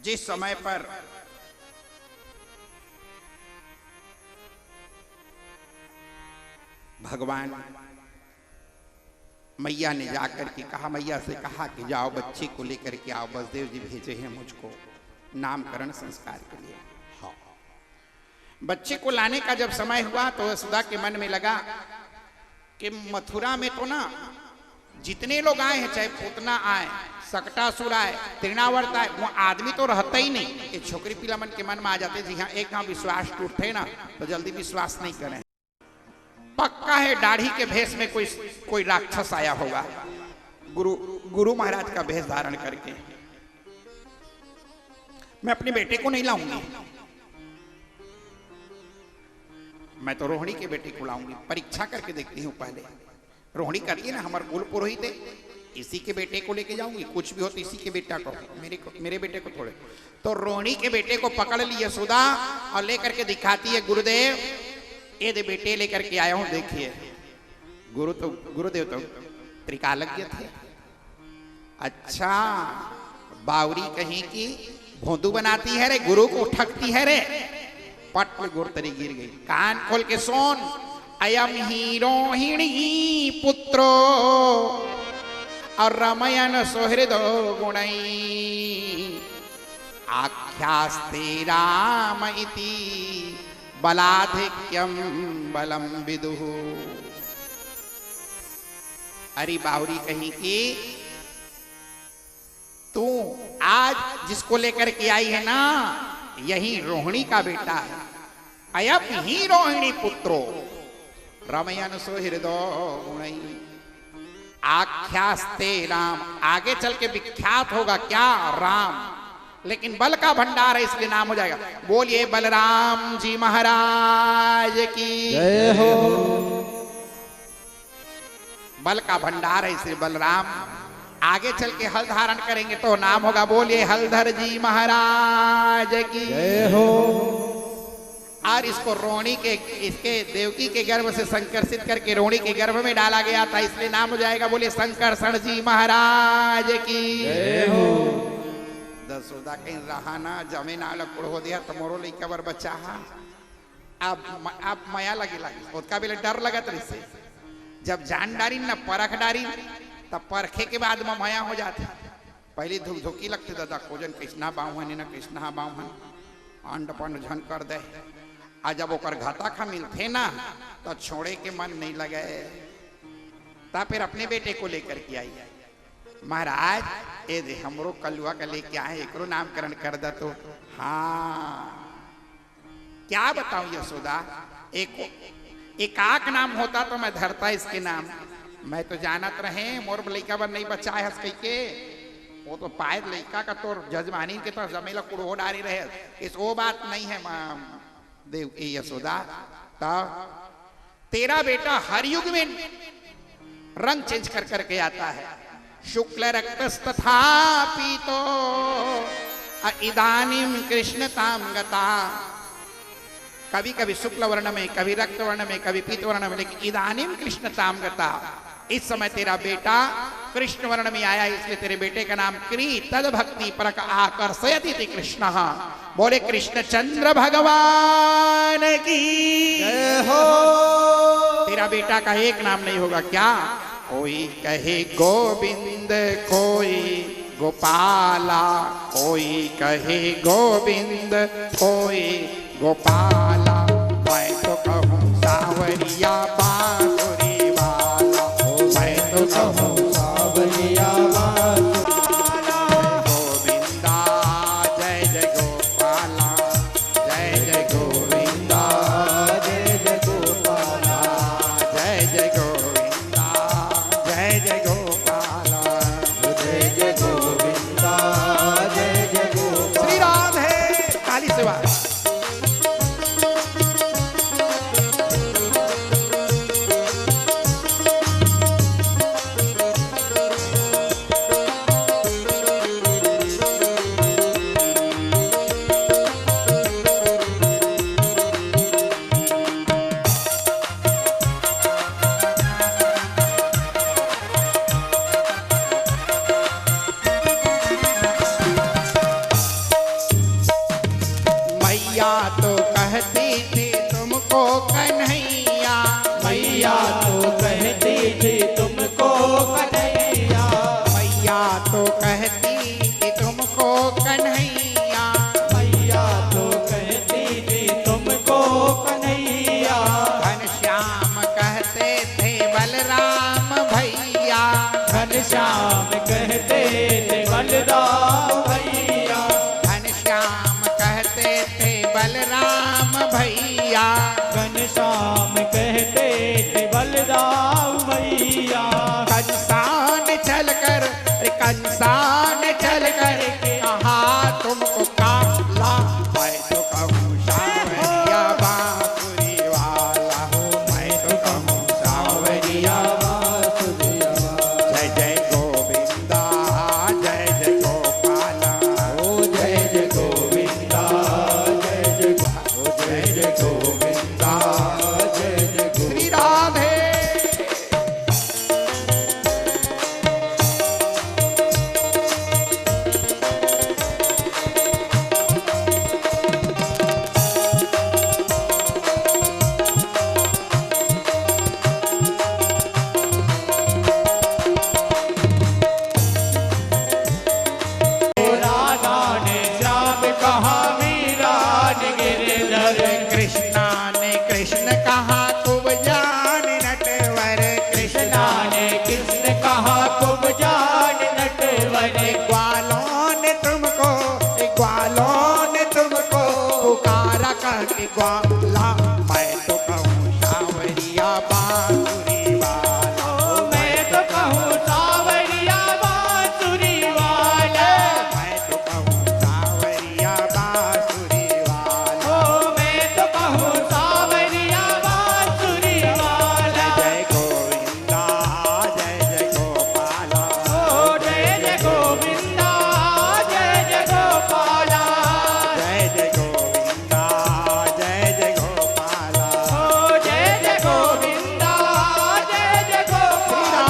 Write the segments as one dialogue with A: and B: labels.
A: जिस समय पर भगवान मैया ने जाकर के कहा, मैया से कहा कि जाओ बच्चे को लेकर के आओ, बसदेव जी भेजे हैं मुझको नामकरण संस्कार के लिए। हाँ, बच्चे को लाने का जब समय हुआ तो यशोदा के मन में लगा कि मथुरा में तो ना जितने लोग आए हैं, चाहे पूतना आए, सकटासुर आए, तृणावर्त आए, वो आदमी तो रहता ही नहीं। ये छोकरी पिला मन के मन में आ जाते जी हाँ, एक हाँ विश्वास टूटते ना तो जल्दी विश्वास नहीं करें। पक्का है दाढ़ी के भेष में कोई राक्षस आया होगा, गुरु महाराज का भेष धारण करके। मैं अपने बेटे को नहीं लाऊंगी, मैं तो रोहिणी के बेटे को लाऊंगी। परीक्षा करके देखती हूँ पहले। रोहिणी करिए ना, हमारे कुल पुरोहित है, इसी के बेटे को लेके जाऊंगी। कुछ भी हो तो इसी के बेटा को, मेरे बेटे को थोड़े। तो रोहिणी के बेटे को पकड़ ली यशोदा और लेकर के दिखाती है, गुरुदेव ये दे बेटे लेकर के आया हूं, देखिए। गुरुदेव तो त्रिकालज्ञ थे। अच्छा, बावरी कहीं की भोंदू बनाती है रे, गुरु को ठगती है रे। पट में गुरतरी गिर गई। कान खोल के सुन, अयम ही रोहिणी पुत्रो और रमयन सुहृदो गुणई आख्यास्ते राम इति बलाधिक्यम बलम विदुः। अरे बावरी कहीं की, तू आज जिसको लेकर के आई है ना, यही रोहिणी का बेटा है। अयप ही रोहिणी पुत्रो रमयन सुहृदो गुणई आख्यास्ते राम। आगे चल के विख्यात होगा क्या? राम। लेकिन बल का भंडार है इसलिए नाम हो जाएगा। बोलिए बलराम जी महाराज की
B: जय हो।
A: बल का भंडार है इसलिए बलराम। आगे चल के हल धारण करेंगे तो नाम होगा, बोलिए हलधर जी महाराज की
B: जय हो।
A: और इसको रोहिणी के, इसके देवकी के गर्भ से संकर्षित करके रोहिणी के गर्भ में डाला गया था, इसलिए नाम हो जाएगा, बोलिए शंकरषण जी महाराज की
B: जय हो।
A: दसोदा कहीं रहा ना, जमे ना लकड़ हो दिया तो मोरो लइका बर बच्चा। अब माया लगे उसका भी डर लगा तो इससे जब जान डारी ना परख डारी तब परखे के बाद में माया हो जाती। पहले धुक धुकी लगती, दादा खोजन कृष्णा बाहुन ना कृष्णा बाहुन अंड पंड झन कर दे। आ जब ओकर घाटा खा मिलते ना तो छोड़े के मन नहीं लगे। ता फिर अपने बेटे को लेकर के आई, महाराज ये दे हमरो कलुआ का लेके आए, एकरो नामकरण कर दा। तो हाँ क्या बताऊं यशोदा, एक आक नाम होता तो मैं धरता इसके नाम। मैं तो जानत रहे मोर लइका बर नहीं बच्चा है हंस के, वो तो पायद लइका का तो जजमानी के तो जमेला कुड़ो डारी रहे। इस वो बात नहीं है देव यशोदा। तो तेरा बेटा हर युग में रंग चेंज कर करके आता है। शुक्ल रक्तस्तथा पीतो इदानीम कृष्णताम गता। कभी कभी शुक्ल वर्ण में, कभी रक्त वर्ण में, कभी पीत वर्ण में, लेकिन इदानीम कृष्णताम गता। इस समय तेरा बेटा कृष्ण वर्ण में आया, इसलिए तेरे बेटे का नाम क्री तद भक्ति परक आकर्षयति कृष्ण। बोले कृष्णचंद्र भगवान की
B: जय हो।
A: तेरा बेटा का एक नाम नहीं होगा क्या? कोई कहे गोविंद, कोई गोपाला, कोई कहे गोविंद, कोई गोपाला। मैं तो कहूँ सावरिया बांसुरी वाला, मैं तो कहूँ
B: सावरिया
A: वाला। गोविंदा जय जय गोपाला, जय जय गोविंदा,
B: जय जय गोपाला,
A: जय जय गोविंदा, जय जय गोपाला,
B: जय जय गोविंदा, जय जय गोपाला।
A: श्री राधे काली सेवा।
C: बलदाऊ मैया
A: कंसान चलकर कहा तुमको काला मैं तो कहूँ सावरिया बांसुरी वाला मैं तो कहूँ सावरिया जय जय गोविंदा जय जय गोपाला
B: ओ जय जय गोविंदा जय जय गोविंदा जय जय
A: श्री राधे
C: राधा ने श्याम कहा मीरा ने गिरधर
A: कृष्णा ने कृष्ण कहा खूब जान नटवर
C: कृष्णा ने कृष्ण कहा खूब जान नटवर
A: ग्वालों ने तुमको पुकारा कह के ग्वाला मैं तो कहूँ सावरिया बांसुरी वाला
C: मैं तो कहूँ सावरिया बांसुरी वाला
A: मैं तो कहूँ सावरिया बांसुरी वाला
C: मैं तो कहूँ सावरिया बांसुरी वाला
A: जय गोविंदा जय जय गोपाला
C: जय जय गोविंदा जय जय गोपाला
A: जय जय गोविंदा जय जय गोपाला
C: जय जय गोविंदा जय जय गोपाला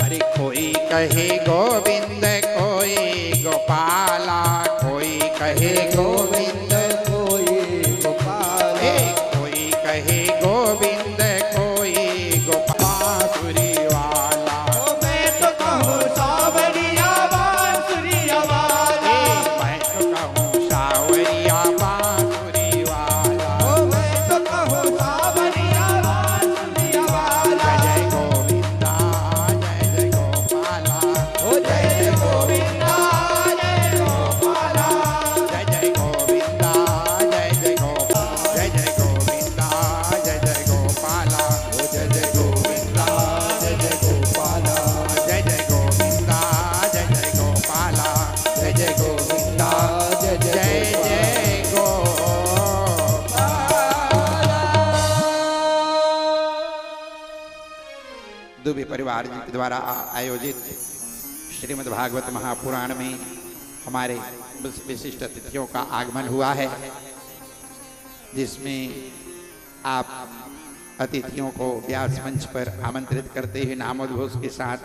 A: अरे कोई कहे गोविंद कोई गोपाला कोई कहे गोविंद
B: कोई गोपाल
A: ए, कोई कहे गोविंद कोई गोपासुरी वाला
C: मैं तो कहूँ सावरिया बांसुरी वाला
A: मैं तो कहूँ सावरिया बांसुरी वाला
C: मैं तो कहूँ सावरिया बांसुरी वाला
A: जय जय गोविंदा जय जय गोपाला
B: ओ जय जय
C: गोविंदा जय गोपाला
A: जय जय गोविंदा जय जय गोपाला जय जय गोविंदा जय जय गोपाला
B: ओ जय जय गोविंदा जय जय गोपाला
A: जय जय गोविंदा जय जय गोपाला जय जय गोविंदा
B: जय
A: जय जय दुबे परिवार जी के द्वारा आयोजित श्रीमद् भागवत महापुराण में हमारे विशिष्ट अतिथियों का आगमन हुआ है, जिसमें आप अतिथियों को व्यास मंच पर आमंत्रित करते हुए नामोद्घोष के साथ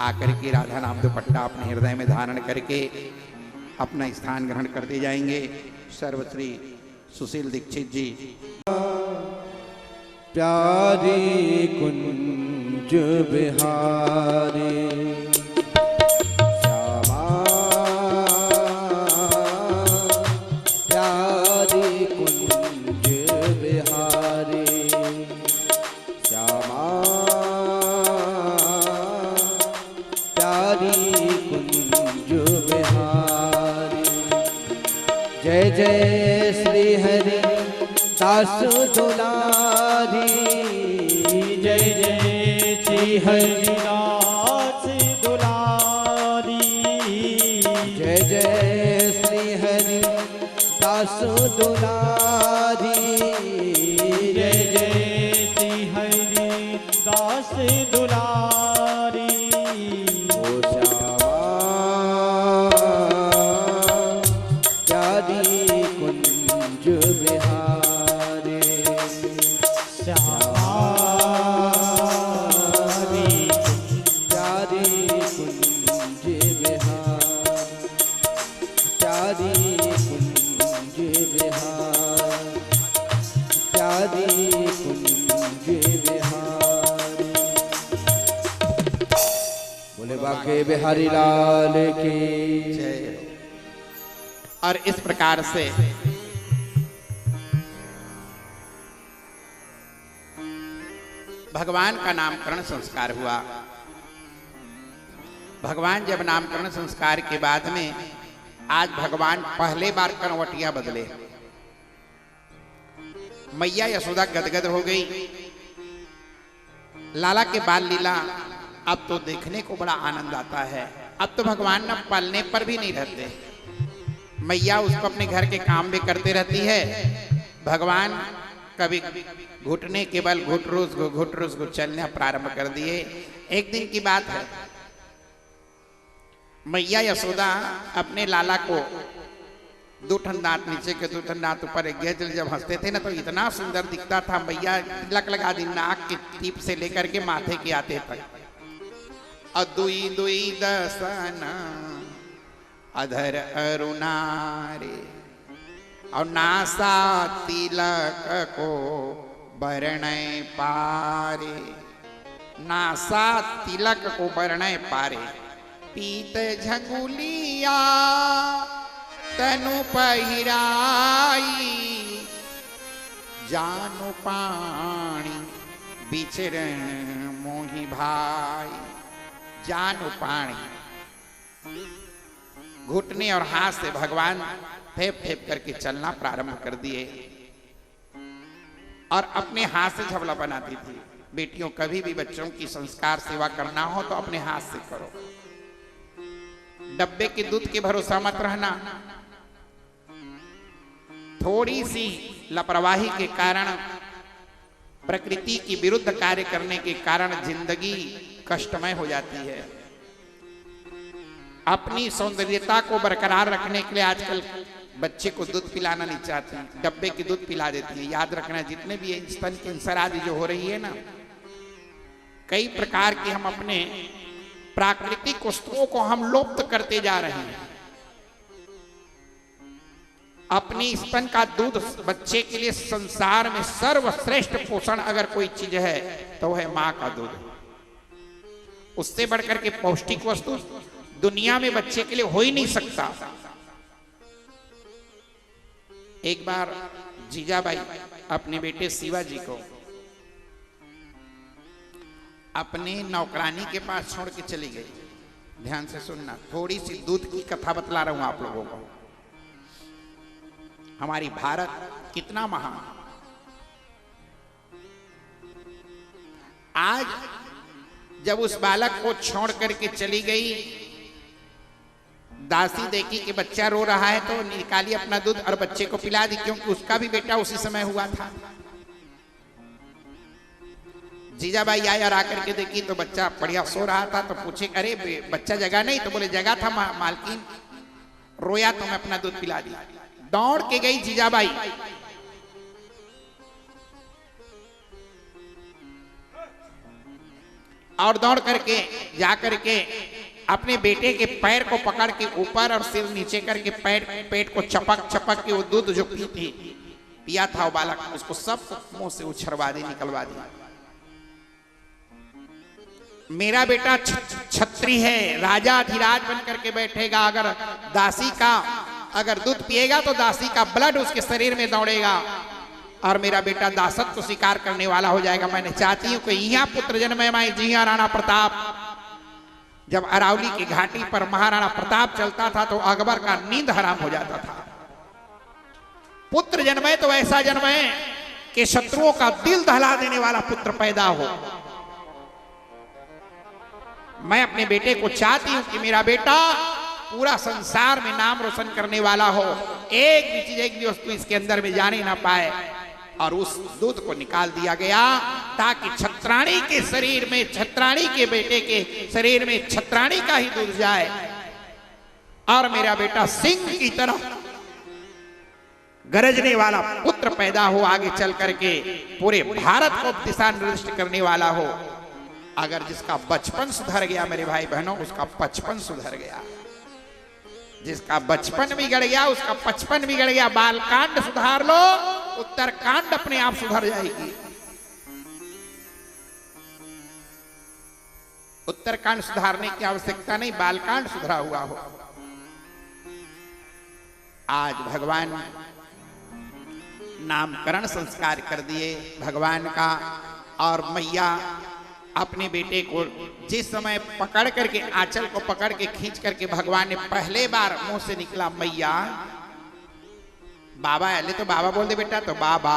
A: आकर के राधा नाम दुपट्टा अपने हृदय में धारण करके अपना स्थान ग्रहण करते जाएंगे। सर्वश्री सुशील दीक्षित जी
B: प्यारी कुंज बिहारी श्यामा प्यारी कुंज बिहारी श्यामा प्यारी कुंज बिहारी जय जय श्री हरि दास दुलारी
C: जय जय श्री हरिदास दुलारी
B: जय जय श्री हरि दास दुलारी
C: जय जय श्री हरिदास दुलारी
B: ओ श्यामा प्यारी कुंज बिहारी
C: श्यामारी
B: प्यारी कुंज बिहार प्यारी कुंज बिहार प्यारी कुंज बिहार बोले बाके बिहारी लाल की
A: जय हो। और इस प्रकार से भगवान का नामकरण संस्कार हुआ। भगवान जब नामकरण संस्कार के बाद में आज भगवान पहले बार करवटिया बदले। मैया यशोदा गदगद हो गई। लाला के बाल लीला अब तो देखने को बड़ा आनंद आता है। अब तो भगवान न पलने पर भी नहीं रहते। मैया उसको अपने घर के काम भी करते रहती है। भगवान कभी घुटने के बल घुटरुस चलना प्रारंभ कर दिए। एक दिन की बात है, मैया यशोदा अपने लाला को दो ठन दांत नीचे के दो ठन दांत ऊपर एक जब हंसते थे ना तो इतना सुंदर दिखता था। मैया तिलक लगा दी नाक की टीप से लेकर के माथे के आते तक। अदुई दुई दसना अधर अरुणारे और नासा तिलक को बरणे पारे। नासा तिलक को बरणे पारे। पीत झंगुलिया तनु पहिराई। जानु पाणी बिचरण मोहि भाई। जानु पाणी घुटने और हाथ से भगवान फेप फेप करके चलना प्रारंभ कर दिए और अपने हाथ से झबला बनाती थी। बेटियों, कभी भी बच्चों की संस्कार सेवा करना हो तो अपने हाथ से करो। डब्बे के दूध के भरोसा मत रहना। थोड़ी सी लापरवाही के कारण, प्रकृति की विरुद्ध कार्य करने के कारण जिंदगी कष्टमय हो जाती है। अपनी सौंदर्यता को बरकरार रखने के लिए आजकल बच्चे को दूध पिलाना नहीं चाहती, डब्बे की दूध पिला देती है। याद रखना, जितने भी स्तन कैंसर आदि जो हो रही है ना, कई प्रकार के हम अपने प्राकृतिक वस्तुओं को हम लुप्त करते जा रहे हैं। अपनी स्तन का दूध बच्चे के लिए संसार में सर्वश्रेष्ठ पोषण अगर कोई चीज है तो है मां का दूध। उससे बढ़कर के पौष्टिक वस्तु दुनिया में बच्चे के लिए हो ही नहीं सकता। एक बार जीजाबाई अपने बेटे शिवाजी को अपने नौकरानी के पास छोड़ के चली गई। ध्यान से सुनना, थोड़ी सी दूध की कथा बतला रहा हूं आप लोगों को। हमारी भारत कितना महान। आज जब उस बालक को छोड़ करके चली गई, दासी देखी कि बच्चा रो रहा है तो निकाली अपना दूध और बच्चे को पिला दी, क्योंकि उसका भी बेटा उसी समय हुआ था। जीजाबाई आई और आकर के देखी तो बच्चा बढ़िया सो रहा था। तो पूछे, अरे बच्चा जगा नहीं? तो बोले जगा था मालकिन, रोया तो मैं अपना दूध पिला दी। दौड़ के गई जीजाबाई, और दौड़ करके जाकर के अपने बेटे के पैर को पकड़ के ऊपर और सिर नीचे करके पेट को चपक चपक के वो दूध जो पिया था वो बालक, उसको सब मुंह से उछरवा दी, निकलवा दी। मेरा बेटा छत्री है, राजा अधिराज बन करके बैठेगा। अगर दासी का अगर दूध पिएगा तो दासी का ब्लड उसके शरीर में दौड़ेगा और मेरा बेटा दासत्व को स्वीकार करने वाला हो जाएगा। मैंने चाहती हूं कि यहाँ पुत्र जन्मे माई जिया राणा प्रताप। जब अरावली की घाटी पर महाराणा प्रताप चलता था तो अकबर का नींद हराम हो जाता था। पुत्र जन्मे तो ऐसा जन्मे कि शत्रुओं का दिल दहला देने वाला पुत्र पैदा हो। मैं अपने बेटे को चाहती हूं कि मेरा बेटा पूरा संसार में नाम रोशन करने वाला हो, एक भी चीज एक भी वस्तु इसके अंदर में जाने ना पाए। और उस दूध को निकाल दिया गया ताकि छत्राणी के शरीर में, छत्राणी के बेटे के शरीर में छत्राणी का ही दूध जाए और मेरा बेटा सिंह की तरह गरजने वाला पुत्र पैदा हो, आगे चल करके पूरे भारत को दिशा निर्दिष्ट करने वाला हो। अगर जिसका बचपन सुधर गया मेरे भाई बहनों, उसका बचपन सुधर गया। जिसका बचपन बिगड़ गया उसका बचपन बिगड़ गया। बालकांड सुधार लो, उत्तरकांड अपने आप सुधर जाएगी। उत्तरकांड सुधारने की आवश्यकता नहीं, बालकांड सुधरा हुआ हो। आज भगवान नामकरण संस्कार कर दिए भगवान का, और मैया अपने बेटे को जिस समय पकड़ करके आंचल को पकड़ के खींच करके भगवान ने पहले बार मुंह से निकला मैया, बाबा ले तो बाबा बोल दे बेटा, तो बाबा,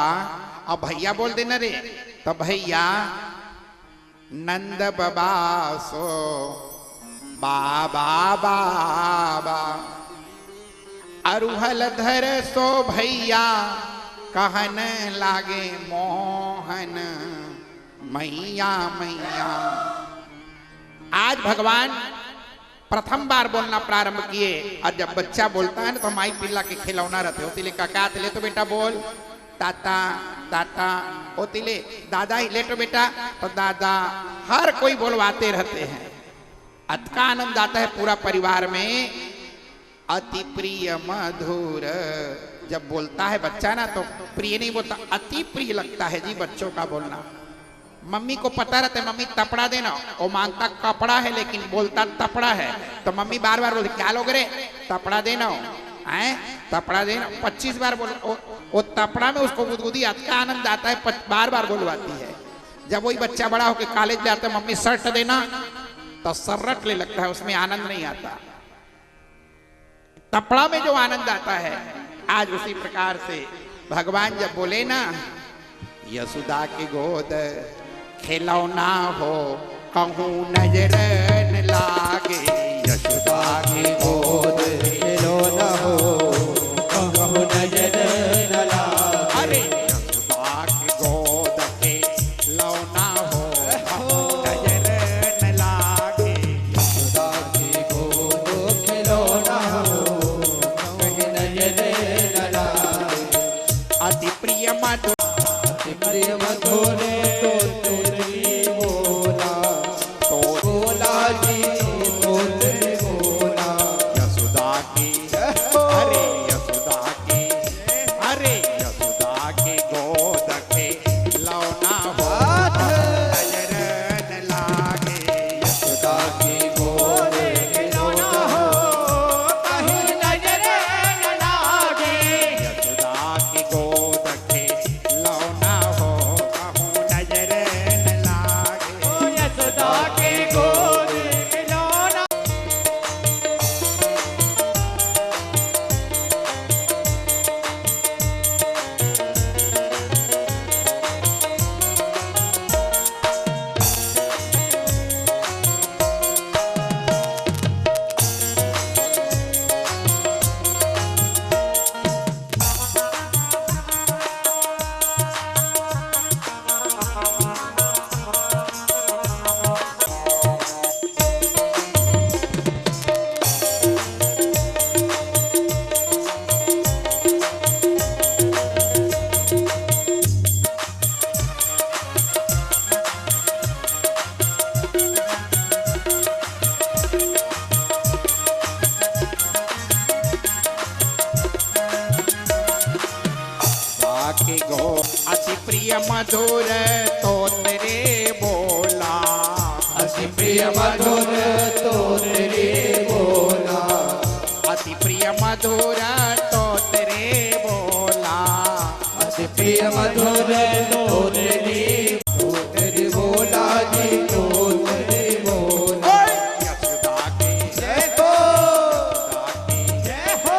A: और भैया बोल देना रे, तो भैया, नंद बाबा सो बाबा बाबा, अरुहल धर सो भैया, कहन लागे मोहन मैया मैया। आज भगवान प्रथम बार बोलना प्रारंभ किए, और जब बच्चा बोलता है ना तो माई पिल्ला के खिलौना रहते होती ले, काका ले तो बेटा बोल, ताता ताता होती ले, दादा ही ले तो बेटा, तो दादा, हर कोई बोलवाते रहते हैं। अतका आनंद आता है पूरा परिवार में। अति प्रिय मधुर जब बोलता है बच्चा ना, तो प्रिय नहीं बोलता, अति प्रिय लगता है जी बच्चों का बोलना। मम्मी को पता रहता है मम्मी तपड़ा देना, वो मांगता कपड़ा है लेकिन बोलता तपड़ा है, तो मम्मी बार बार बोलती क्या लोग रे, तपड़ा देना है, तपड़ा देना, 25 बार बोल, वो तपड़ा में उसको गुदगुदी अतका आनंद आता है, बार बार बोलवाती है। जब वही बच्चा बड़ा होकर कॉलेज में आता है मम्मी शर्ट देना, तो सर्रट ले लगता है, उसमें आनंद नहीं आता। तपड़ा में जो आनंद आता है, आज उसी प्रकार से भगवान जब बोले ना, यशोदा की गोद खिलौना हो कहूँ नजर न लागे, यशोदा की गोद
B: खिलौना हो कहूँ नजर न लागे।
A: अरे यशोदा की गोद खिलौना हो कहूँ नजर न लागे,
B: यशोदा की गोद खिलौना हो कहूँ नजर न लागे।
A: अति प्रिय मधुर,
B: अति प्रिय मधुर
A: के गो अति प्रिय मधुर तो तेरे बोला,
B: अति प्रिय मधुर तो तेरे बोला,
A: अति प्रिय मधुर तो तेरे बोला,
B: अति प्रिय मधुर तो तेरे बोला जी, तो तेरे बोला।
A: यशोदा की
B: जय हो,
A: जय हो,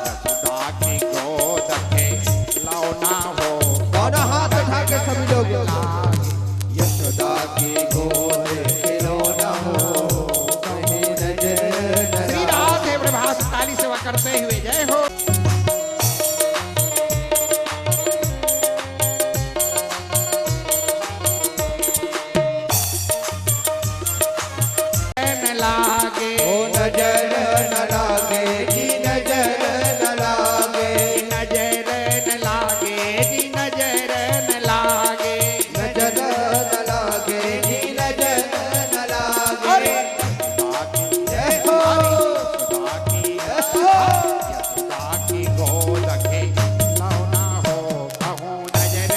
A: यशोदा की गोद खिलौना हो,
B: दोनों हाथ उठा के सभी लोग, यशोदा की गोद खिलौना हो कहीं नजर न
A: श्री राधे प्रभास ताली सेवा करते हुए जय हो। लागे
B: ओ नजर न लागे जी, नजर न लागे,
A: नजर न लागे जी, नजर न लागे,
B: नजर न लागे जी, नजर न लागे। जय हो,
A: यशोदा की यशोदा की गोद खिलौना हो कहूँ नजर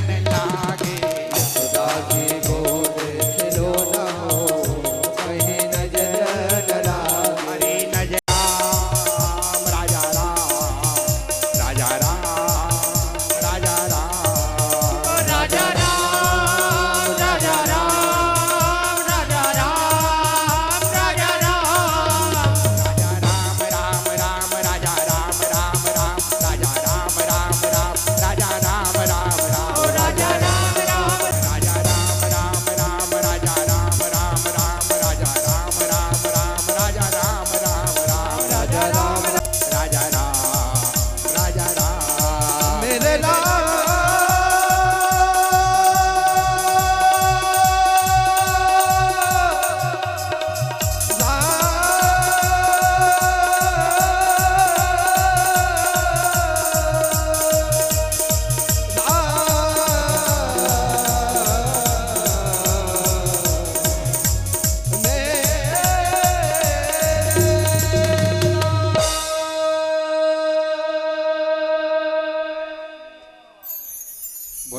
A: न लागे,
B: यशोदा की गोद खिलौना हो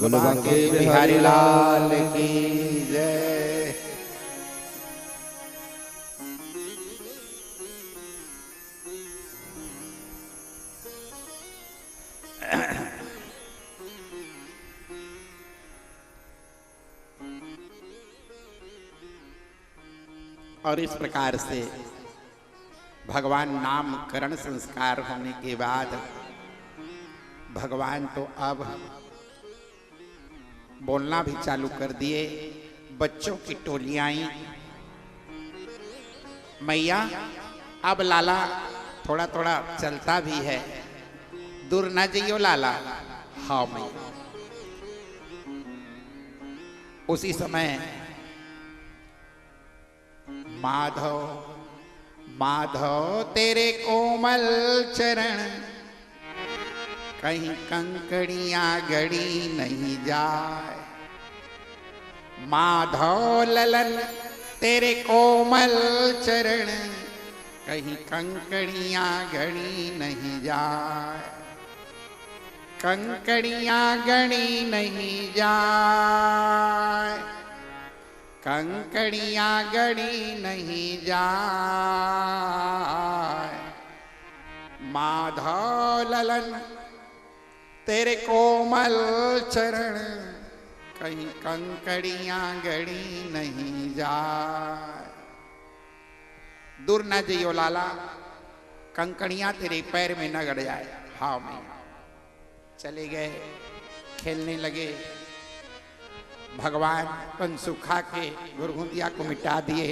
B: बोलो बांके बिहारी लाल की
A: जय। और इस प्रकार से भगवान नामकरण संस्कार होने के बाद भगवान तो अब बोलना भी चालू कर दिए। बच्चों की टोलियां आई, मैया अब लाला थोड़ा थोड़ा चलता भी है, दूर ना जाइयो लाला। हाँ मैया। उसी समय माधव माधव तेरे कोमल चरण कहीं कंकड़ियां गड़ी नहीं जाए। माधव ललन तेरे कोमल चरण कहीं कंकड़ियां गड़ी नहीं जाए। कंकड़ियां गड़ी नहीं जाए, कंकड़ियां गड़ी नहीं जाए। माधव ललन तेरे कोमल चरण कहीं कंकड़ियां गड़ी नहीं जाए। दूर न जाइयो लाला, कंकड़ियां तेरे पैर में न गड़ जाए। हाँ मैया। चले गए, खेलने लगे। भगवान तनसुखा के गुरगुंदिया को मिटा दिए।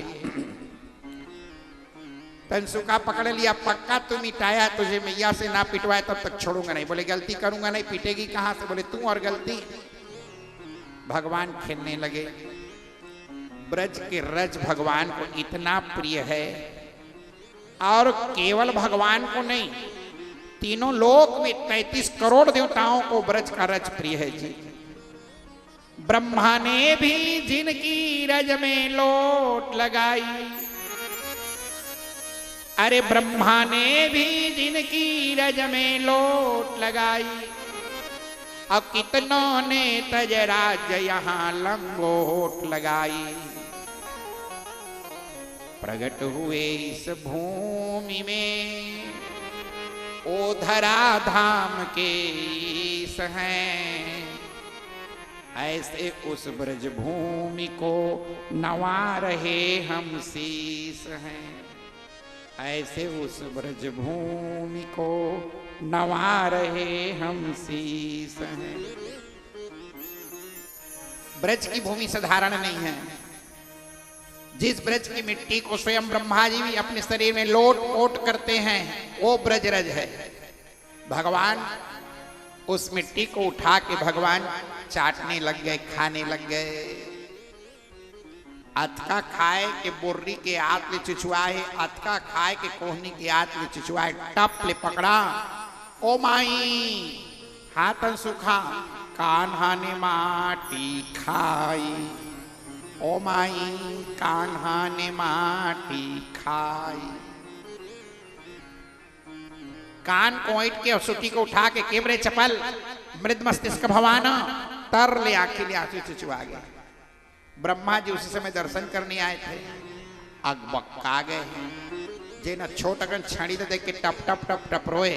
A: तनसुखा पकड़ लिया, पक्का तू मिटाया, तुझे मैया से ना पिटवाए तब तक छोड़ूंगा नहीं। बोले गलती करूंगा नहीं, पिटेगी कहां से? बोले तू और गलती। भगवान खेलने लगे। ब्रज के रज भगवान को इतना प्रिय है, और केवल भगवान को नहीं, तीनों लोक में 33 करोड़ देवताओं को ब्रज का रज प्रिय है जी। ब्रह्मा ने भी जिनकी रज में लोट लगाई, अरे ब्रह्मा ने भी जिनकी रज में लोट लगाई, अब कितनों ने तज राज्य यहां लंगोट लगाई। प्रकट हुए इस भूमि में ओ धरा धाम के ईश हैं, ऐसे उस ब्रज भूमि को नवा रहे हम शीस हैं। ऐसे उस ब्रज भूमि को नवा रहे हम शीस हैं। ब्रज की भूमि साधारण नहीं है। जिस ब्रज की मिट्टी को स्वयं ब्रह्मा जी भी अपने शरीर में लोट पोट करते हैं, वो ब्रजरज है। भगवान उस मिट्टी को उठा के भगवान चाटने लग गए, खाने लग गए। अतका खाए के बोर्री के हाथ ले चुचुआए, अतका खाए के कोहनी के हाथ ले चुचुआए, टप ले पकड़ा। ओ माई हाथन सुखा कान्हा ने माटी खाई। ओ माई कान्हा ने माटी खाई। कान को ऐंठ के और सुटी को उठा के केवरे चपल मृद मस्तिष्क भवाना तर ले आंखें ले आंसू चुचुआ गए। ब्रह्मा जी उसी समय दर्शन करने आए थे, अगबक्का गए। जे न छोटगन छड़ी तो देख के टप टप टप टप रोए।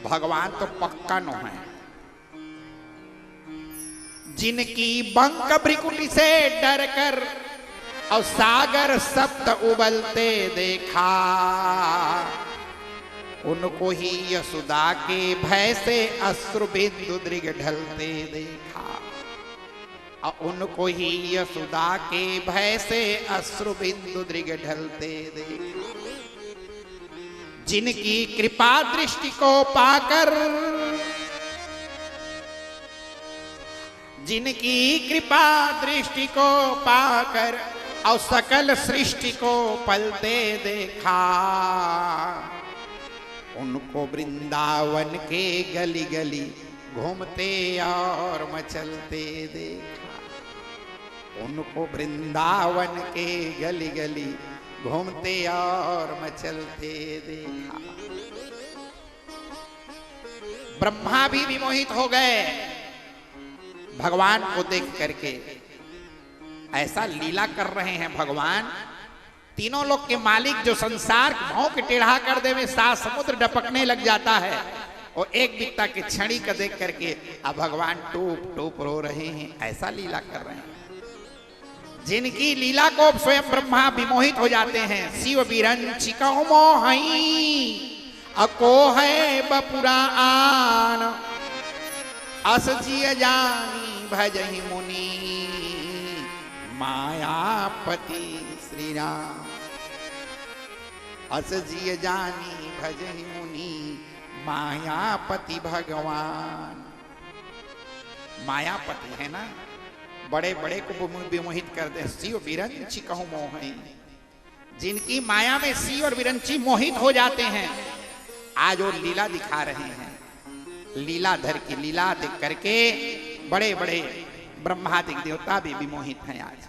A: भगवान तो पक्का नो है। जिनकी बंक भ्रिकुटी से डर कर और सागर सप्त उबलते देखा, उनको ही यशोदा के भय से अश्रु बिंदु दृग ढलते देखा। और उनको ही यशोदा के भय से अश्रु बिंदु दृग ढलते देखा। जिनकी कृपा दृष्टि को पाकर, जिनकी कृपा दृष्टि को पाकर और सकल सृष्टि को पलते देखा, उनको वृंदावन के गली गली घूमते और मचलते देखा। उनको वृंदावन के गली गली घूमते और मचलते देखा। ब्रह्मा भी विमोहित हो गए। भगवान को देख करके ऐसा लीला कर रहे हैं भगवान। तीनों लोग के मालिक जो संसार भाव के टेढ़ा कर देवे, सात समुद्र डपकने लग जाता है, और एक बित्ता के छड़ी का देख करके अब भगवान टूप टूप रो रहे हैं। ऐसा लीला कर रहे हैं जिनकी लीला को स्वयं ब्रह्मा विमोहित हो जाते हैं। शिव बिरंची कहु मोहई अको है बपुरा आन, अस जिय जानी भजहि मुनि मायापति श्री राम। अस जिय जानी भजहि मुनि मायापति भगवान। मायापति है ना, बड़े बड़े को विमोहित करते हैं। शिव बिरंची कहु मोहई, जिनकी माया में शिव और बिरंची मोहित हो जाते हैं। आज वो लीला दिखा रहे हैं। लीलाधर की लीला देख करके बड़े बड़े ब्रह्मादिक देवता भी विमोहित हैं। आज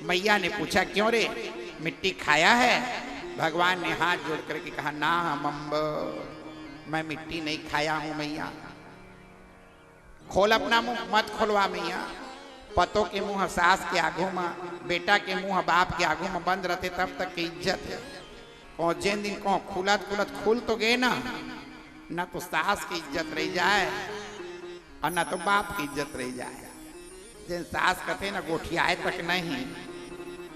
A: मैया ने पूछा क्यों रे, मिट्टी खाया है? भगवान ने हाथ जोड़ करके कहा ना मम्ब, मैं मिट्टी नहीं खाया हूं मैया। खोल अपना मुंह, मत खोलवा मैया। पतों के मुंह सास के आगू में, बेटा के मुंह बाप के आगू में बंद रहते तब तक की इज्जत है। और जिन दिन को खुलत खुलत खुल तो गए ना, न तो सास की इज्जत रह जाए और न तो बाप की इज्जत रह जाए। जिन सास कहते ना गोठियाए तक नहीं,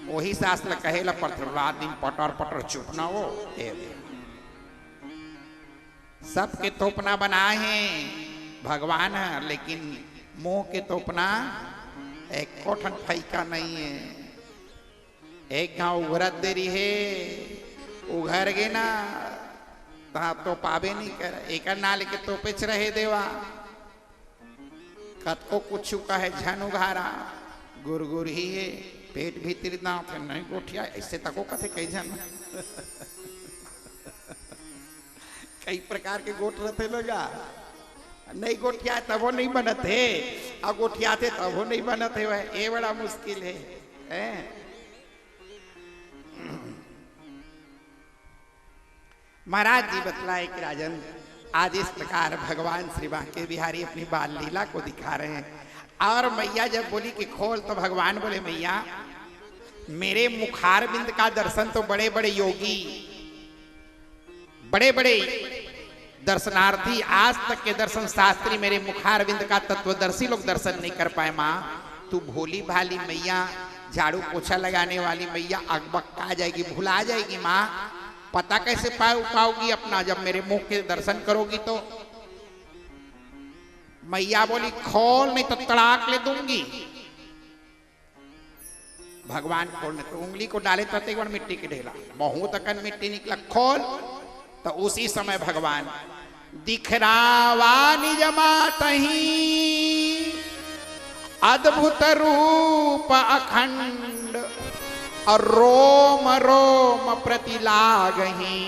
A: वही सास ल कहे ला पर रात दिन पटर पटर चुप ना हो। सबके तोपना बनाए हैं भगवान, लेकिन मुंह के तोपना एक कोठन फैका नहीं है। एक गांव उघरत देरी है, उघर गे ना ता तो पाबे नहीं कर। एक ना लेके तोपेच रहे देवा, कत को कुछ कहे झन उघारा, गुरगुर ही है पेट भीतर ना फिर नहीं गोठिया। ऐसे तको कथे कई झन कई प्रकार के गोठ रहते लगा। नहीं गोठिया तब वो नहीं बनत है, और गोठिया थे तब वो नहीं बनत है। वह ये बड़ा मुश्किल है। महाराज जी बतलाए कि राजन, आज इस प्रकार भगवान श्री बांके बिहारी अपनी बाल लीला को दिखा रहे हैं। और मैया जब बोली कि खोल, तो भगवान बोले मैया मेरे मुखार बिंद का दर्शन तो बड़े बड़े योगी, बड़े बड़े दर्शनार्थी, आज तक के दर्शन शास्त्री मेरे मुखार बिंद का तत्वदर्शी लोग दर्शन नहीं कर पाए। माँ तू भोली भाली मैया, झाड़ू पोछा लगाने वाली मैया अकबक्का जाएगी, भुला जाएगी। माँ पता कैसे पाओगी अपना, जब मेरे मुख के दर्शन करोगी तो। मैया बोली खोल, नहीं तो तड़ाक ले दूंगी। भगवान खोलने तो उंगली को डाले तो एक बार मिट्टी के ढेला, बहुत अकन मिट्टी निकला। खोल, तो उसी समय भगवान दिखरावा निज मातहि अद्भुत रूप अखंड, और रोम रोम प्रति लागहि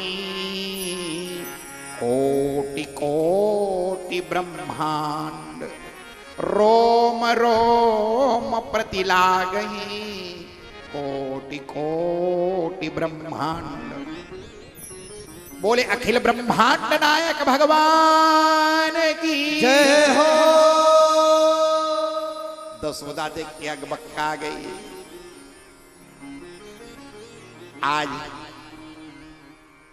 A: कोटि कोटि ब्रह्मांड। रोम रोम प्रति लागहि कोटि कोटि ब्रह्मांड। बोले अखिल ब्रह्मांड नायक भगवान की
B: जय हो।
A: दसोदा देख के अगबक्का गई। आज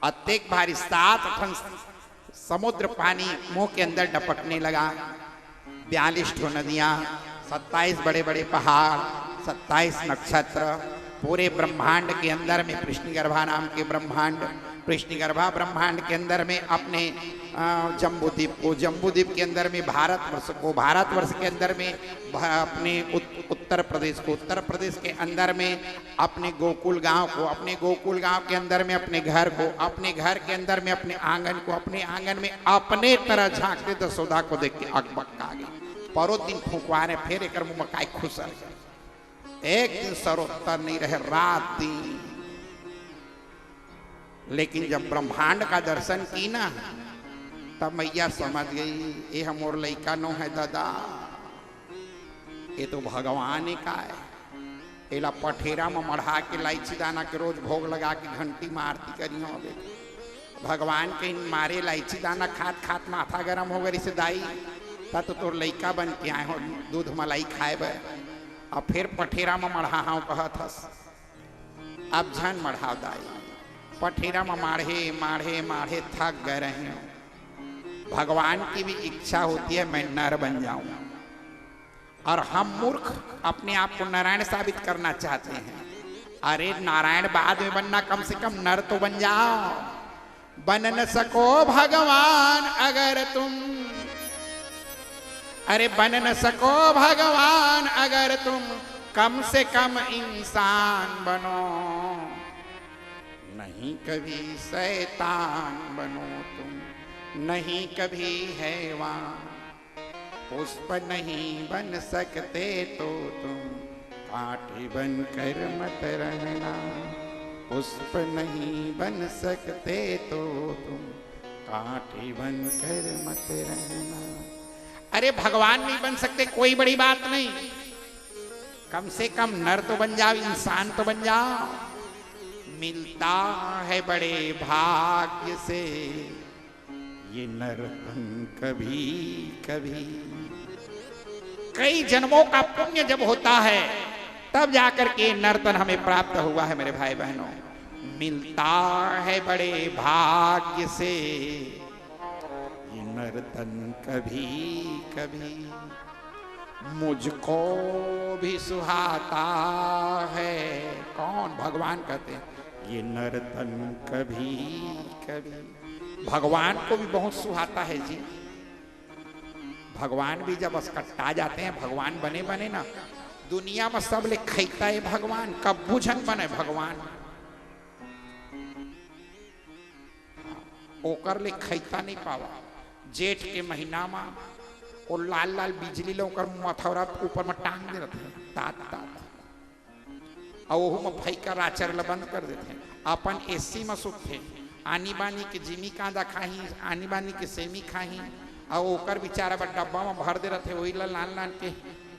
A: अत्येक भारी 7 टन समुद्र पानी मुंह के अंदर डपकने लगा। 42 ठो नदियां, 27 बड़े बड़े पहाड़, 27 नक्षत्र, पूरे ब्रह्मांड के अंदर में कृष्णगर्भा नाम के ब्रह्मांड, कृष्णगर्भा ब्रह्मांड के अंदर में अपने जम्बूद्वीप को, जम्बूद्वीप के अंदर में भारतवर्ष को, भारतवर्ष के अंदर में अपने उत्तर प्रदेश को, उत्तर प्रदेश के अंदर में अपने गोकुल गांव को, अपने गोकुल गांव के अंदर में अपने घर को, अपने घर के अंदर में अपने आंगन को, अपने आंगन में अपने तरह झांकते दसोदा को देख के अकबक्का गई। परो दिन फूकवाने फिर एक मुंह मकाई खुसर, एक दिन सरोत्तर नहीं रहे, रात दिन। लेकिन जब ब्रह्मांड का दर्शन की ना, तब मैया समझ गई ये हमोर लइका नो है दादा, ये तो भगवान का है। एला पठेरा में मढ़ा के इलायची दाना के रोज भोग लगा के घंटी में आरती करी हो। भगवान के मारे इलायची दाना खात खात माथा गरम हो गई से दाई। ता तो तोर लइका बन के आए हो दूध मलाई खाए बे और फिर पठेरा में मढ़ा हाँ कहत हस अब झन मढ़ाव दाई पठेरा में माढ़े माढ़े माढ़े थक गए रहे हो। भगवान की भी इच्छा होती है मैं नर बन जाऊं और हम मूर्ख अपने आप को नारायण साबित करना चाहते हैं। अरे नारायण बाद में बनना, कम से कम नर तो बन जाओ। बन न सको भगवान अगर तुम, अरे बन न सको भगवान अगर तुम कम से कम इंसान बनो, नहीं कभी शैतान बनो तुम, नहीं कभी हैवान। पुष्प नहीं बन सकते तो तुम कांटे बन कर मत रहना, पुष्प नहीं बन सकते तो तुम कांटे बन कर मत रहना। अरे भगवान नहीं बन सकते कोई बड़ी बात नहीं, कम से कम नर तो बन जाओ, इंसान तो बन जाओ। मिलता है बड़े भाग्य से ये नरपन कभी कभी, कई जन्मों का पुण्य जब होता है तब जाकर के नर्तन हमें प्राप्त हुआ है मेरे भाई बहनों। मिलता है बड़े भाग्य से ये नर्तन कभी कभी, मुझको भी सुहाता है। कौन? भगवान कहते हैं ये नर्तन कभी कभी। भगवान को भी बहुत सुहाता है जी। भगवान भी जब अस्कट्टा जाते हैं, भगवान बने बने ना, दुनिया में सब ले खैता है भगवान, कब बुझन बने भगवान ओकर ले खैता नहीं पावा। जेठ के महीना में वो लाल लाल बिजली ले ओकर मथौरा ऊपर में टांग दे रहते हैं तात तात, और वो में फैका राचर ले बंद कर देते हैं। अपन एसी में सुते, आनी बानी के जिमी कांदा खाही, आनी बानी के सेमी खाही, और ओकर बेचारा बा डब्बा में भर दे रहते, वही ला लान लान के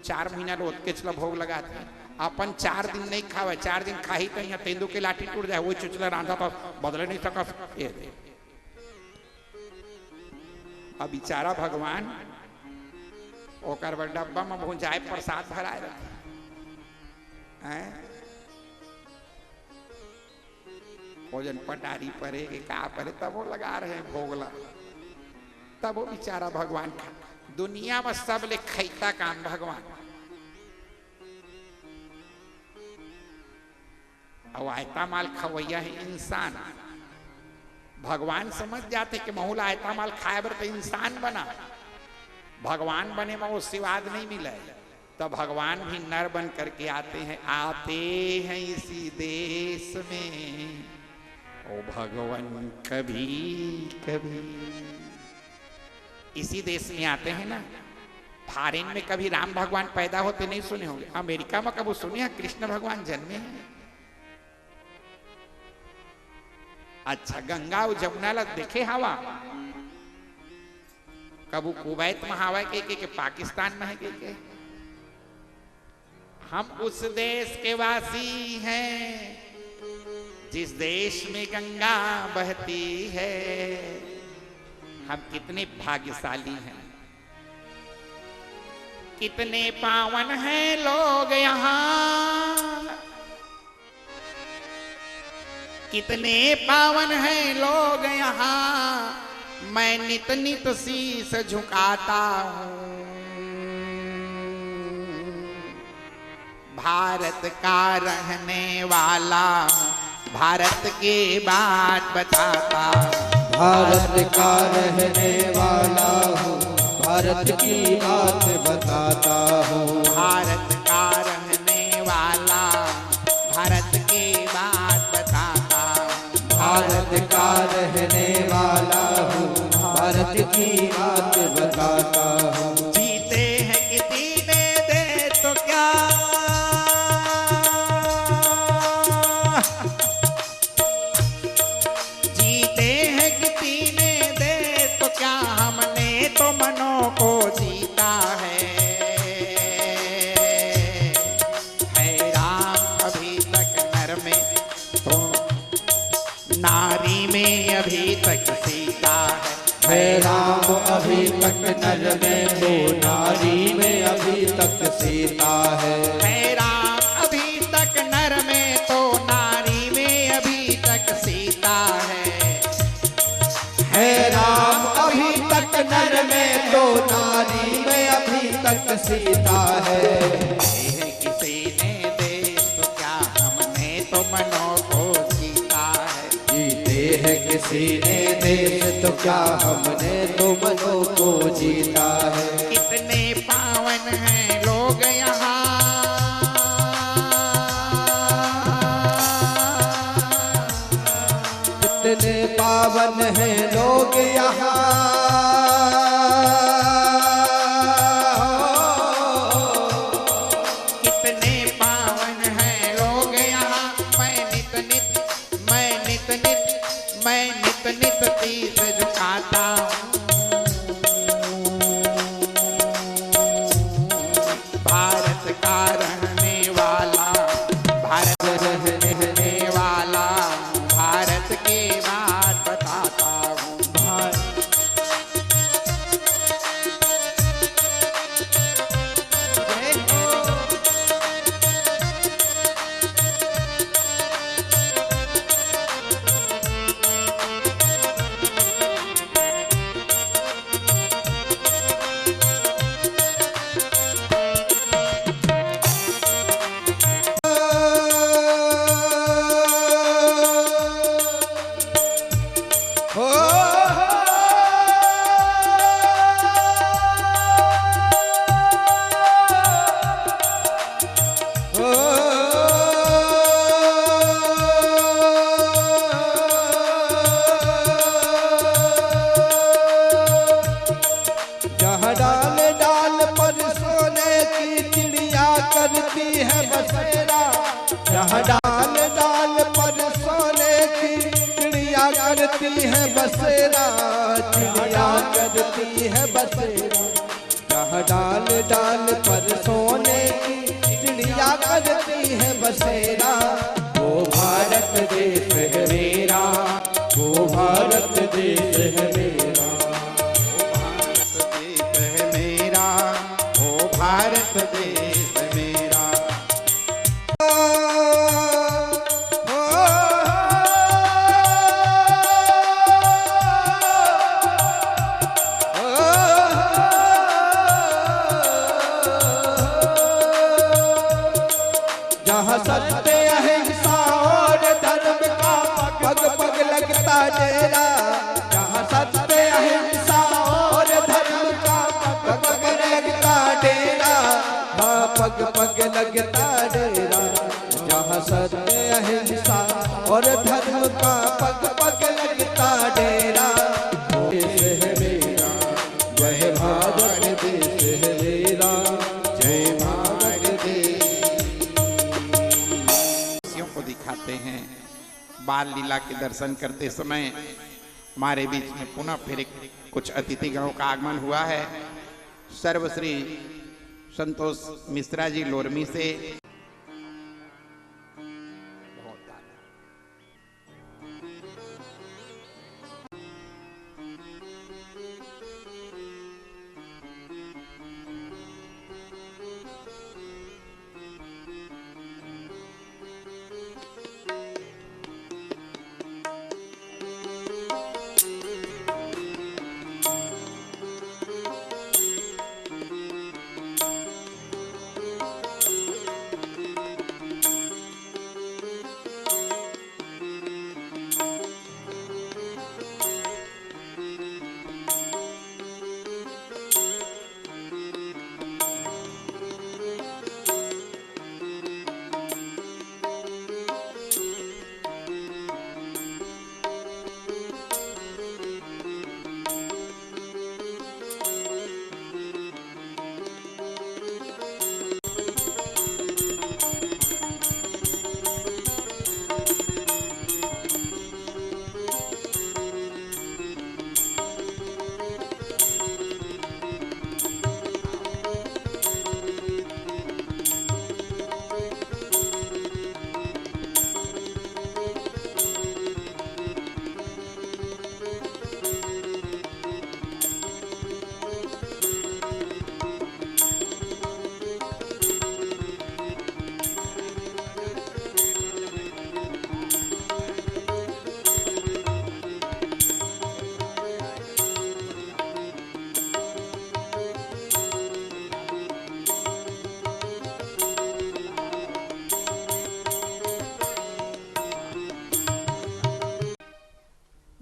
A: 4 महीना रोज के चला भोग लगाते। अपन 4 दिन नहीं खावे, 4 दिन खाही तो यहाँ तेंदू के लाठी टूट जाए, वही चुचला रांधा तो बदले नहीं सका। अब बेचारा भगवान ओकर बा डब्बा में भुंजाए प्रसाद भराए रहते हैं। भोजन पटारी परे के का परे तब वो लगा रहे हैं भोगला, तब वो बेचारा भगवान खा। दुनिया में सब ले खैता काम भगवान। और आयता माल खवैया है इंसान। भगवान समझ जाते कि महूल आयता माल खाए बर तो इंसान बना, भगवान बने में वो स्वाद नहीं मिले। तो भगवान भी नर बन करके आते हैं, आते हैं इसी देश में ओ भगवान कभी कभी। इसी देश में आते हैं ना। फॉरेन में कभी राम भगवान पैदा होते नहीं सुने होंगे, अमेरिका में कभी सुने हैं कृष्ण भगवान जन्मे हैं। अच्छा, गंगा और जमुना ला देखे हवा, कबू कुवैत में हवा के पाकिस्तान में है के। हम उस देश के वासी हैं जिस देश में गंगा बहती है। हम कितने भाग्यशाली हैं, कितने पावन हैं लोग यहाँ, कितने पावन हैं लोग यहाँ। मैं नित नित शीस झुकाता हूँ, भारत का रहने वाला भारत की बात बताता हूँ।
B: भारत का रहने वाला हूँ, भारत की बात बताता हूँ।
A: भारत का रहने वाला भारत की बात बताता हूँ।
B: भारत का रहने वाला हूँ, भारत की बात बताता हूँ।
A: जीते हैं किसी ने दे तो क्या, जीते हैं किसी ने दे तो क्या, हमने तो मनों को जीता है। राम अभी तक नर में तो नारी में अभी तक सीता है।
B: है राम अभी तक नर में तो नारी में अभी तक सीता है
A: राम अभी तक नर में तो नारी में अभी तक सीता है
B: राम अभी तक नर में तो नारी में अभी तक सीता है
A: किसी ने देश तो क्या हमने तो मनों को जीता है
B: जीते हैं किसी ने देश तो क्या हमने तो मनों को जीता है
A: कितने पावन हैं लोग यहाँ
B: कितने पावन हैं लोग यहाँ
A: कितने पावन हैं लोग यहाँ मैं नित नित तीस झुकाता हूँ भारत का रहने वाला भारत रहने वाला भारत की बात बताता हूँ
B: जहाँ डाल डाल पर सोने की चिड़िया करती है बसेरा जहाँ डाल डाल पर सोने की चिड़िया करती है बसेरा चिड़िया करती है बसेरा जहाँ डाल डाल पर सोने की चिड़िया करती है बसेरा वो भारत देश है मेरा वो भारत देश है मेरा
A: भारत देश मेरा
B: जहाँ सत्य अहिंसा और धर्म का पग पग लगता डेरा जहाँ सत्य अहिंसा और धर्म का पग पग लगता डेरा हाँ पग पग लगता डेरा जहाँ सत्य अहिंसा और धर्म का पग पग लगता डेरा देश है मेरा जय भारत देश है मेरा जय भारत देश
A: को दिखाते हैं बाल लीला के दर्शन करते समय हमारे बीच में पुनः फिर कुछ अतिथिगणों का आगमन हुआ है सर्वश्री संतोष मिश्रा जी लोरमी से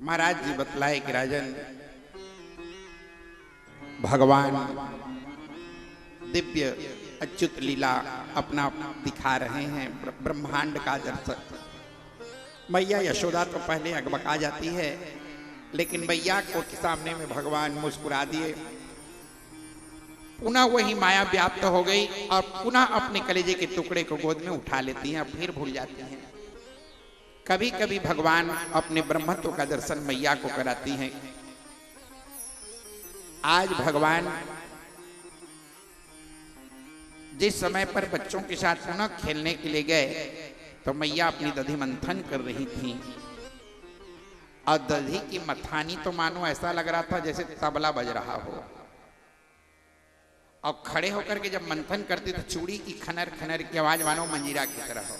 A: महाराज जी बतलाए कि राजन भगवान दिव्य अच्युत लीला अपना दिखा रहे हैं, ब्रह्मांड का दर्शन। मैया यशोदा तो पहले अकबका जाती है, लेकिन मैया को सामने में भगवान मुस्कुरा दिए, पुनः वही माया व्याप्त हो गई और पुनः अपने कलेजे के टुकड़े को गोद में उठा लेती हैं, फिर भूल जाती हैं। कभी कभी भगवान अपने ब्रह्मत्व का दर्शन मैया को कराती हैं। आज भगवान जिस समय पर बच्चों के साथ पुनः खेलने के लिए गए तो मैया अपनी दधी मंथन कर रही थी, और दधी की मथानी तो मानो ऐसा लग रहा था जैसे तबला बज रहा हो, और खड़े होकर के जब मंथन करती तो चूड़ी की खनर खनर की आवाज मानो मंजीरा की तरह हो।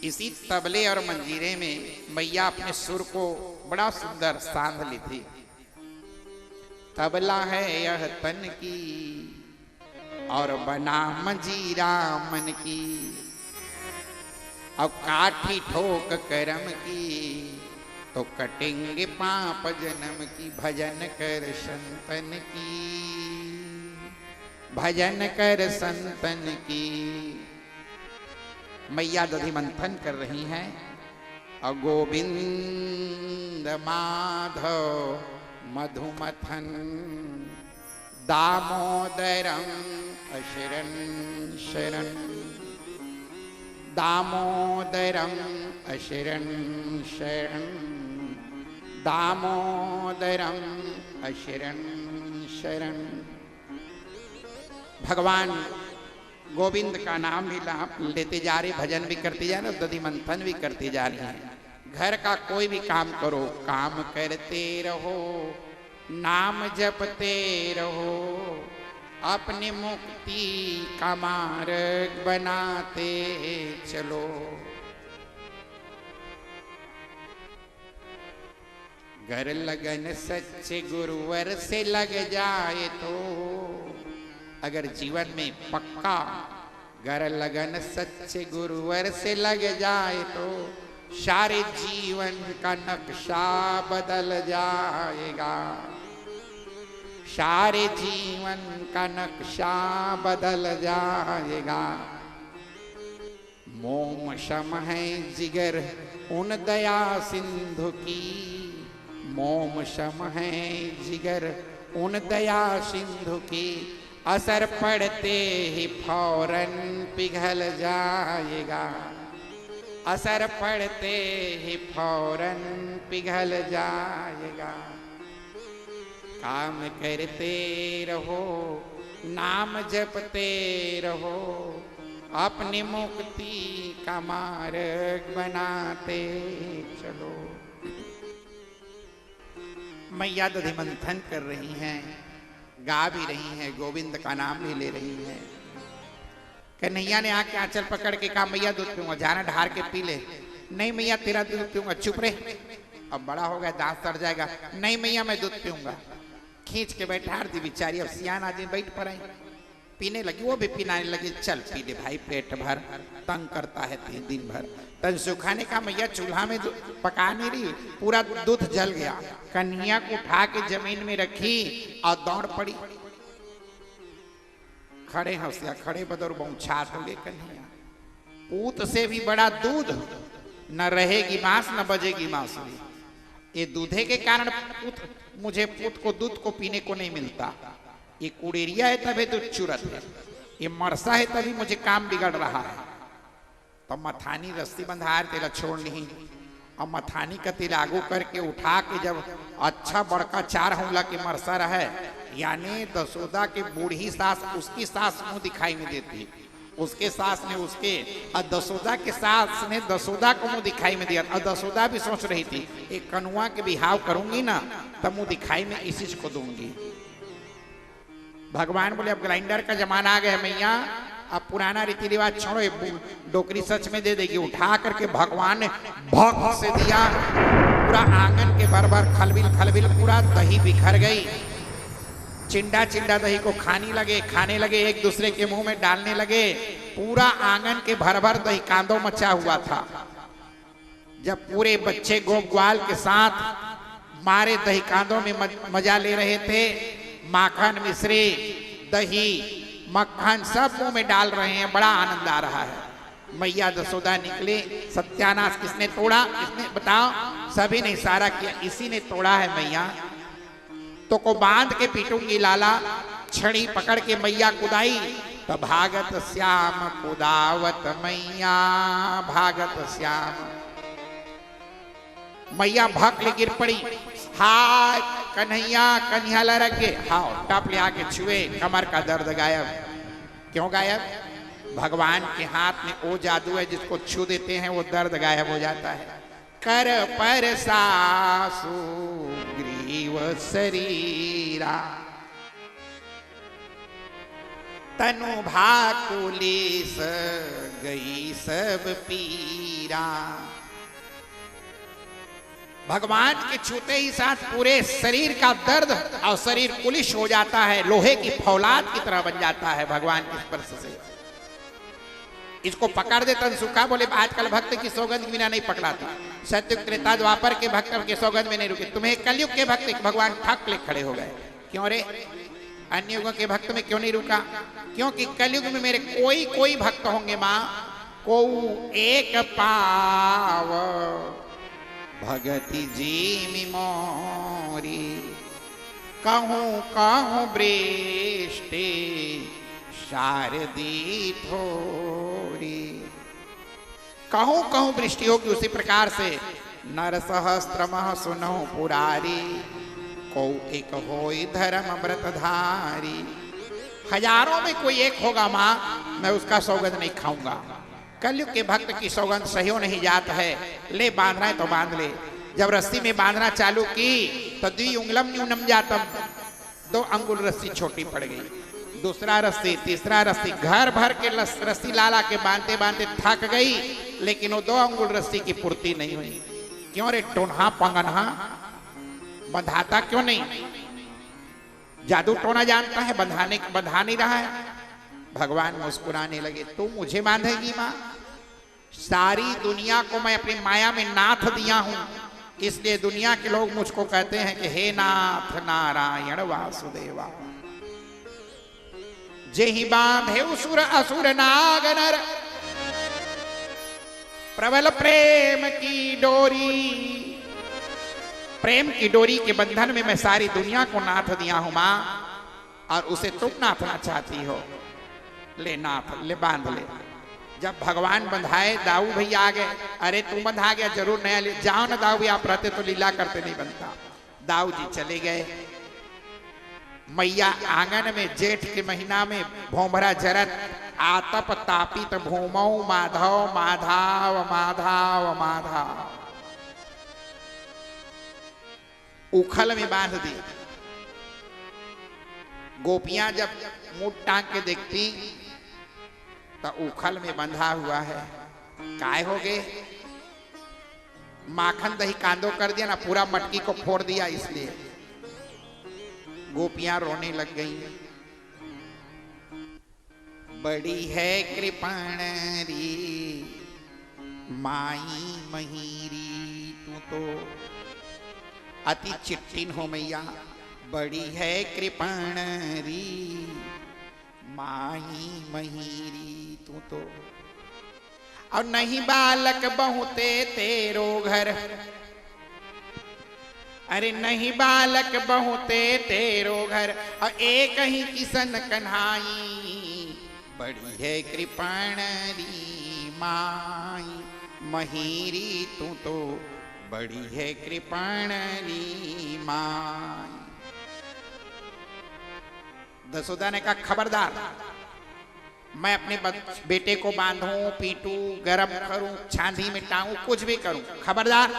A: इसी तबले और मंजीरे में मैया अपने सुर को बड़ा सुंदर सांध ली थी। तबला है यह तन की और बना मंजीरा मन की, और काठी ठोक करम की तो कटेंगे पाप जन्म की। भजन कर संतन की, भजन कर संतन की। मैया दधि मंथन कर रही हैं और गोविंद माधव मधुमथन दामोदरम अशरण शरण, दामोदरम अशरण शरण, दामोदरम अशरण शरण। भगवान गोविंद का नाम भी लेते जा रहे, भजन भी करते जा रहे और दधि मंथन भी करते जा रहे हैं। घर का कोई भी काम करो, काम करते रहो, नाम जपते रहो, अपने मुक्ति का मार्ग बनाते चलो। घर लगन सच्चे गुरुवर से लग जाए तो, अगर जीवन में पक्का घर लगन सच्चे गुरुवर से लग जाए तो सारे जीवन का नक्शा बदल जाएगा, सारे जीवन का नक्शा बदल जाएगा। मोम शम है जिगर उन दया सिंधु की, मोम शम है जिगर उन दया सिंधु की, असर पड़ते ही फौरन पिघल जाएगा, असर पड़ते ही फौरन पिघल जाएगा। काम करते रहो, नाम जपते रहो, अपनी मुक्ति का मार्ग बनाते चलो। मैया दधि मंथन कर रही हैं, गा भी रही हैं, गोविंद का नाम भी ले रही हैं। कन्हैया ने आके आंचल पकड़ के कहा मैया दूध पीऊंगा, जाना ढार के पी ले। नहीं मैया तेरा दूध पीऊंगा। चुप रहे, अब बड़ा हो गया दांत सड़ जाएगा। नहीं मैया मैं दूध पीऊंगा। खींच के बैठा दी बेचारी। अब सियान आदमी बैठ पर आई, पीने लगी, वो भी पीने लगी। चल पी ले भाई, पेट भर, तंग करता है दिन भर। तन सुखाने का मैया चूल्हा में पका नहीं रही, पूरा दूध जल गया। कन्हैया को उठा के जमीन में रखी और दौड़ पड़ी। खड़े हंसिया खड़े बदौर बौछात हो गए कन्हैया। पूत से भी बड़ा दूध, न रहेगी मांस न बजेगी बांसुरी। ये दूधे के कारण मुझे पूत को दूध को पीने को नहीं मिलता। ये कुड़ेरिया है तभी दूध चुरत है, ये मरसा है तभी मुझे काम बिगड़ रहा है। तो मथानी रस्सी बंधार तेला छोड़ नहीं, और मथानी का तिल आगू करके उठा के जब अच्छा बड़का 4 हौला के मरसा रहे, यानी दसोदा के बूढ़ी सास, उसकी सास मुंह दिखाई में देती, उसके सास ने उसके, और दसोदा के सास ने दसोदा को मुंह दिखाई में दिया। और दसोदा भी सोच रही थी एक कनुआ के बिहाव करूंगी ना तब मुंह दिखाई में इसी को दूंगी। भगवान बोले अब ग्राइंडर का जमाना आ गया मैया, अब पुराना रीति रिवाज छोड़ो, डोकरी सच में दे देगी। उठा करके भगवान ने भक से दिया, पूरा आंगन के भर भर खलबिल खलबिल पूरा दही बिखर गई। चिंडा चिंडा दही को खाने लगे, एक दूसरे के मुंह में डालने लगे। पूरा आंगन के भर भर दही कांदो मचा हुआ था। जब पूरे बच्चे गोप ग्वाल के साथ मारे दही कांदों में मजा ले रहे थे, माखन मिश्री दही मक्खन सब मुंह में डाल रहे हैं, बड़ा आनंद आ रहा है। मैया जसोदा निकले, सत्यानाश किसने तोड़ा, किसने बताओ? सभी ने इशारा किया, इसी ने तोड़ा है मैया, तो को बांध के पीटूंगी लाला। छड़ी पकड़ के मैया कुदाई, तो भागत श्याम कुदावत मैया, भागत श्याम। मैया भक्ल गिर पड़ी, हाय कन्हैया, कन्हैया लड़क के हाओ टप ले आके छुए, कमर का दर्द गायब। क्यों गायब? भगवान के हाथ में वो जादू है जिसको छू देते हैं वो दर्द गायब हो जाता है। कर पर सासु ग्रीव शरीरा, तनु भाकुलिस गई सब पीरा। भगवान के छूते ही साथ पूरे शरीर का दर्द और शरीर कुलिश हो जाता है, लोहे की फौलाद की तरह बन जाता है भगवान के स्पर्श से। इसको पकड़ दे तनसुखा बोले आजकल भक्त की सौगंध बिना नहीं पकड़ाती। सत्युग त्रेता द्वापर के भक्त के सौगंध में नहीं रुके, तुम्हें कलयुग के भक्त भगवान ठक ले खड़े हो गए। क्यों रे? अन्य युगों के भक्त में क्यों नहीं रुका? क्योंकि कलयुग में मेरे कोई कोई भक्त होंगे माँ, को एक पाव भगति जी मोरी, कहूँ कहूँ बृष्टि शारदी थोरी। कहूँ कहूँ वृष्टि होगी, उसी प्रकार से नर सहस्त्रमः सुनहु पुरारी, को एक होई धर्म व्रतधारी। हजारों में कोई एक होगा माँ, मैं उसका सौगंध नहीं खाऊंगा। कलयुग के भक्त की सौगंध सही नहीं जात है। ले बांधना है तो बांध ले। जब रस्सी में बांधना चालू की तो द्वि उंगलम न्यूनम जातम, 2 अंगुल रस्सी छोटी पड़ गई। दूसरा रस्सी, तीसरा रस्सी, घर भर के रस्सी लाला के बांधते बांधते थक गई, लेकिन वो 2 अंगुल रस्सी की पूर्ति नहीं हुई। क्यों रे? टोन्हा पंगन्हा बंधाता क्यों नहीं? जादू टोना जानता है, बंधा नहीं रहा है। भगवान मुस्कुराने लगे, तू मुझे बांधेगी माँ? सारी दुनिया को मैं अपनी माया में नाथ दिया हूं, इसलिए दुनिया के लोग मुझको कहते हैं कि हे नाथ नारायण वासुदेवा। जेहि बांधे असुर असुर नाग नर, प्रबल प्रेम की डोरी। प्रेम की डोरी के बंधन में मैं सारी दुनिया को नाथ दिया हूं मां, और उसे तुम नाथना चाहती हो। ले नाथ, ले बांध ले। जब भगवान बंधाए, दाऊ भैया आ गए। अरे तू बंधा गया, जरूर नया ले जाओ ना दाऊ भैया, आप रहते तो लीला करते नहीं बनता। दाऊ जी चले गए। मैया आंगन में जेठ के महीना में भोंभरा जरत, आतप तापित भूमौ माधव माधव माधव माधव, उखल में बांध दी। गोपियां जब मुंह टांग के देखती तो उखल में बंधा हुआ है। काय हो गए? माखन दही कांदो कर दिया ना, पूरा मटकी को फोड़ दिया, इसलिए गोपियां रोने लग गई। बड़ी है कृपाणरी माई महीरी, तू तो अति चिट्टिन हो मैया। बड़ी है कृपाणरी माई महीरी, तू तो। और नहीं बालक बहुते तेरो घर, अरे नहीं बालक बहुते तेरो घर, और एक ही किसन कन्हाई। बड़ी है कृपाणरी माई महीरी, तू तो बड़ी है कृपाणरी माई। दसोदा ने कहा खबरदार, मैं अपने बेटे को बांधूं, पीटूं, गरम करूं, छांदी में टांगूं, कुछ भी करूं, खबरदार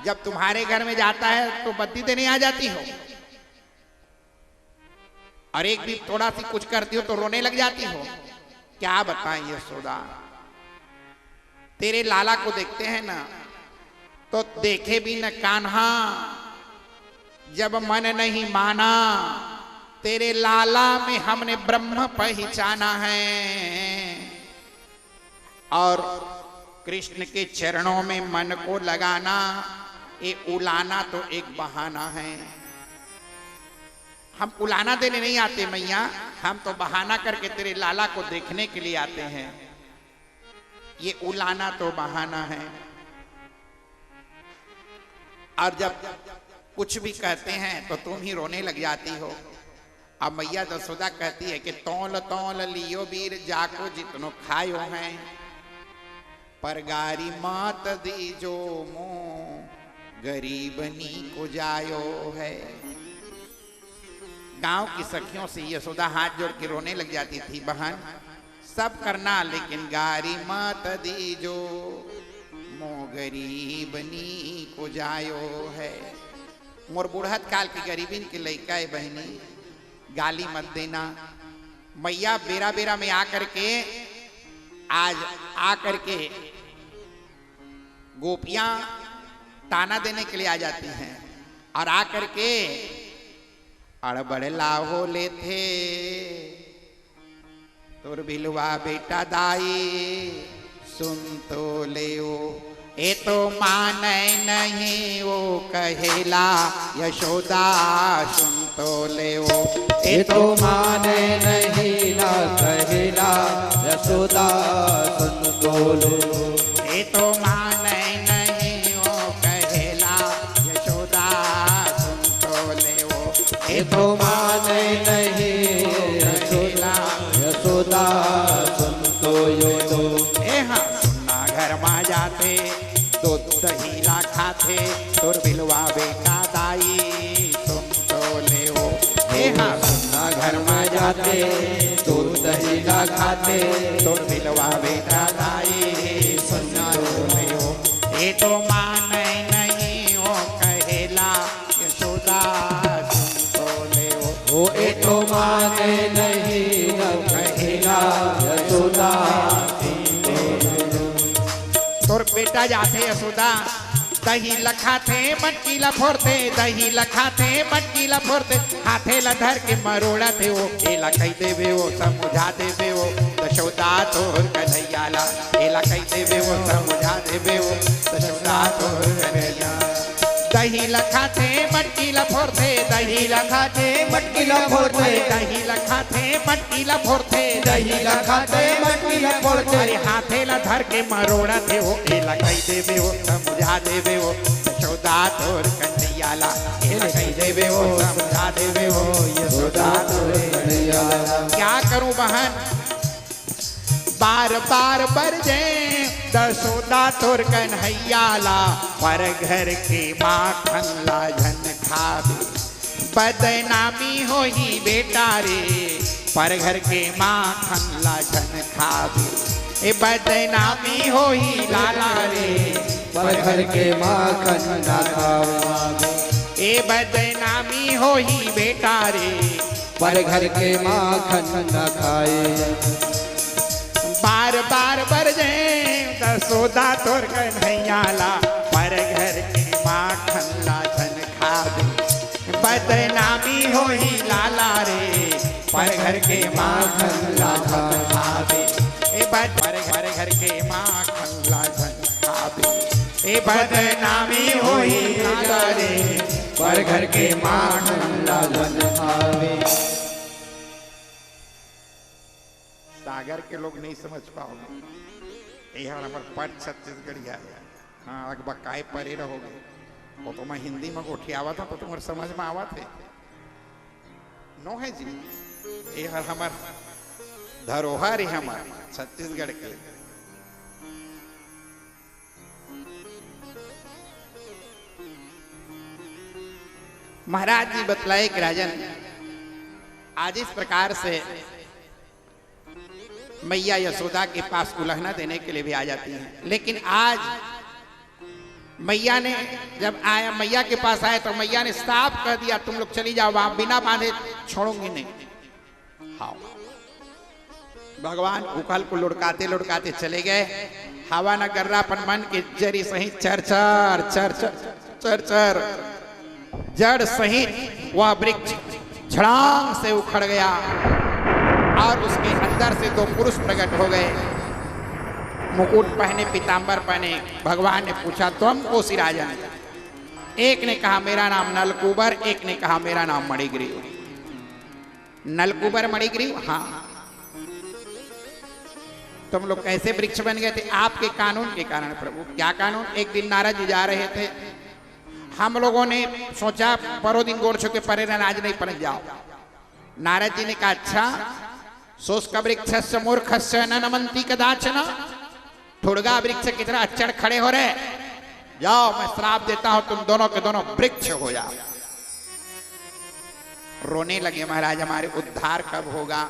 A: जब तुम्हारे घर में जाता है तो बत्ती देने आ जाती हो, और एक भी थोड़ा सी कुछ करती हो तो रोने लग जाती हो। क्या बताएं यशोदा, तेरे लाला को देखते हैं ना तो देखे भी न कान्हा, जब मन नहीं माना तेरे लाला में हमने ब्रह्म पहचाना है। और कृष्ण के चरणों में मन को लगाना, ये उलाना तो एक बहाना है। हम उलाना देने नहीं आते मैया, हम तो बहाना करके तेरे लाला को देखने के लिए आते हैं। ये उलाना तो बहाना है। और जब कुछ भी कहते हैं तो तुम ही रोने लग जाती हो। अब मैया यशोदा कहती है कि तौल तौल लियो वीर जाको जितनो खायो हैं, पर गारी मात दीजो मो गरीबनी को जायो है। गांव की सखियों से यशोदा हाथ जोड़ के रोने लग जाती थी, बहन सब करना लेकिन गारी मात दीजो मो गरीबनी को जायो है। मोर बुढ़त काल की गरीबी के लइका है बहनी, गाली मत देना। मैया बेरा बेरा में आकर के आज आकर के गोपियां ताना देने के लिए आ जाती हैं और आकर के अड़बड़ लाहो लेते तुर बिलवा बेटा दाई सुन तो ले ए तो माने नहीं वो कहेला यशोदा सुन तो ले
B: ए तो माने नहीं ना कहेला यशोदा सुन तो ले।
A: ए तो माने नहीं वो कहेला यशोदा सुन तो ले
B: ए तो माने नहीं यशोदा यशोदा सुन तो यो तो।
A: ए हाँ सुनना घर में जाते दूध दहीला खाते तुर बिलवा बेटा दाई सुन तो ले ए हाँ सुनना
B: घर में जाते दूध दहीला खाते
A: तुर बिलवा बेटा दाई सुन तो ले ए तो माने नहीं वो कहेला यशोदा सुन तो ले
B: ओ ए तो माने नहीं न कहेला यशोदा
A: तोर बेटा जाते यशोदा दही लखाते मटकी लफोरते, दही लखाते मटकी लफोरते, हाथे लधर के मरोड़ा थे वो केला कही देवे वो समझा देवे वो यशोदा तोर कन्हैयाला केला कही देवे वो समझा देवे वो यशोदा तोर कन्हैया। दही लखाते मटकी लफोरते, दही लखाते
B: मटकी लफोरते,
A: दही लखाते मटकी लफोरते,
B: दही लखाते मटकी लफोरते,
A: अरे हाथे लधर के मरोड़ा थे वो केला कही देवे वो समझा देवे वो यशोदा तोर कन्हैयाला केला कही देवे वो समझा देवे वो यशोदा तोर कन्हैयाला। क्या करूं बहन बार बार बरजे यशोदा तोर कन्हैयाला, पर घर के माखन ला झन खावे बदनामी हो ही बेटा रे, पर घर के माखन ला झन खावे ए बदनामी हो ही लाला रे,
B: पर घर के माखन ना खावे
A: ए बदनामी हो ही बेटा रे,
B: पर घर के माखन न खाए।
A: बार बार बरजे यशोदा तोर कन्हैयाला, पर घर के माखन ला झन खावे बदनामी हो ही लाला रे, पर घर के माखन ला झन खावे ए पर घर के माखन ला झन खावे ए बदनामी हो ही लाला रे,
B: पर घर के माखन ला झन खावे।
A: सागर के लोग नहीं समझ पाओगे यह हमारे पट छत्तीसगढ़िया है। हाँ अग बकाए परे रहोगे वो तो मैं हिंदी में गोठियावा था तो तुम्हारे समझ में आवा थे नो है जी। यह हमार धरोहर है हमारे छत्तीसगढ़ के। महाराज जी बतलाए कि राजन आज इस प्रकार से मैया यशोदा के पास उलहना देने के लिए भी आ जाती हैं, लेकिन आज मैया ने जब आया मैया के पास आए तो मैया ने साफ कर दिया तुम लोग चली जाओ, आप बिना बांधे छोड़ूंगी नहीं। हाँ भगवान उखल को लुढ़काते लुढ़काते चले गए। हवा न गर्रापन मन के जरी सहित चर चर चर चर चर जड़ सहित वह वृक्ष झड़ांग से उखड़ गया और उसके अंदर से दो पुरुष प्रकट हो गए। मुकुट पहने, पीतांबर पहने। भगवान ने पूछा तुम कोसी राजन? एक ने कहा मेरा नाम नलकूबर, एक ने कहा मेरा नाम मणिग्रीव। नलकूबर मणिग्रीव, हाँ। तुम लोग कैसे वृक्ष बन गए थे? आपके कानून के कारण प्रभु। क्या कानून? एक दिन नारद जी जा रहे थे, हम लोगों ने सोचा परो दिन गोड़ छो के परे नाज नहीं पड़ जाओ। नारद जी ने कहा अच्छा, शुष्क वृक्षस्य मूर्खस्य न नमन्ति कदाचन। ठुड़गा वृक्ष की तरह अच्चड़ खड़े हो रहे, जाओ मैं श्राप देता हूं तुम दोनों के दोनों वृक्ष हो जाओ। रोने लगे महाराज हमारे उद्धार कब होगा?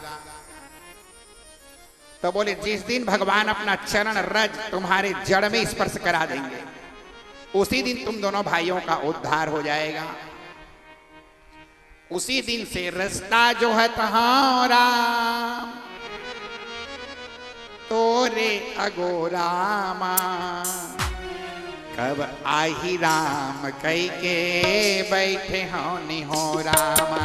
A: तो बोले जिस दिन भगवान अपना चरण रज तुम्हारे जड़ में स्पर्श करा देंगे उसी दिन तुम दोनों भाइयों का उद्धार हो जाएगा। उसी दिन से रास्ता जो है तुम्हारा तोरे अगोरामा। कब आही राम कई के बैठे हो निहो रामा।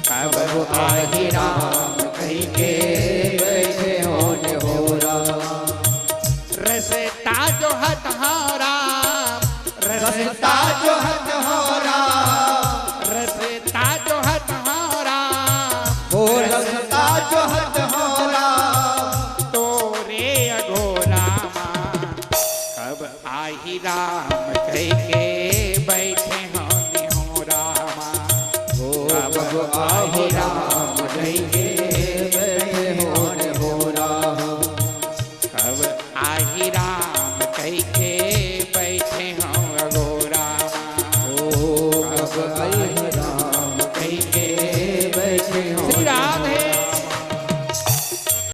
C: कब आही राम कहीं के बैठे हो निहोरा।
A: रास्ता जो है तुम्हारा,
C: रास्ता जो है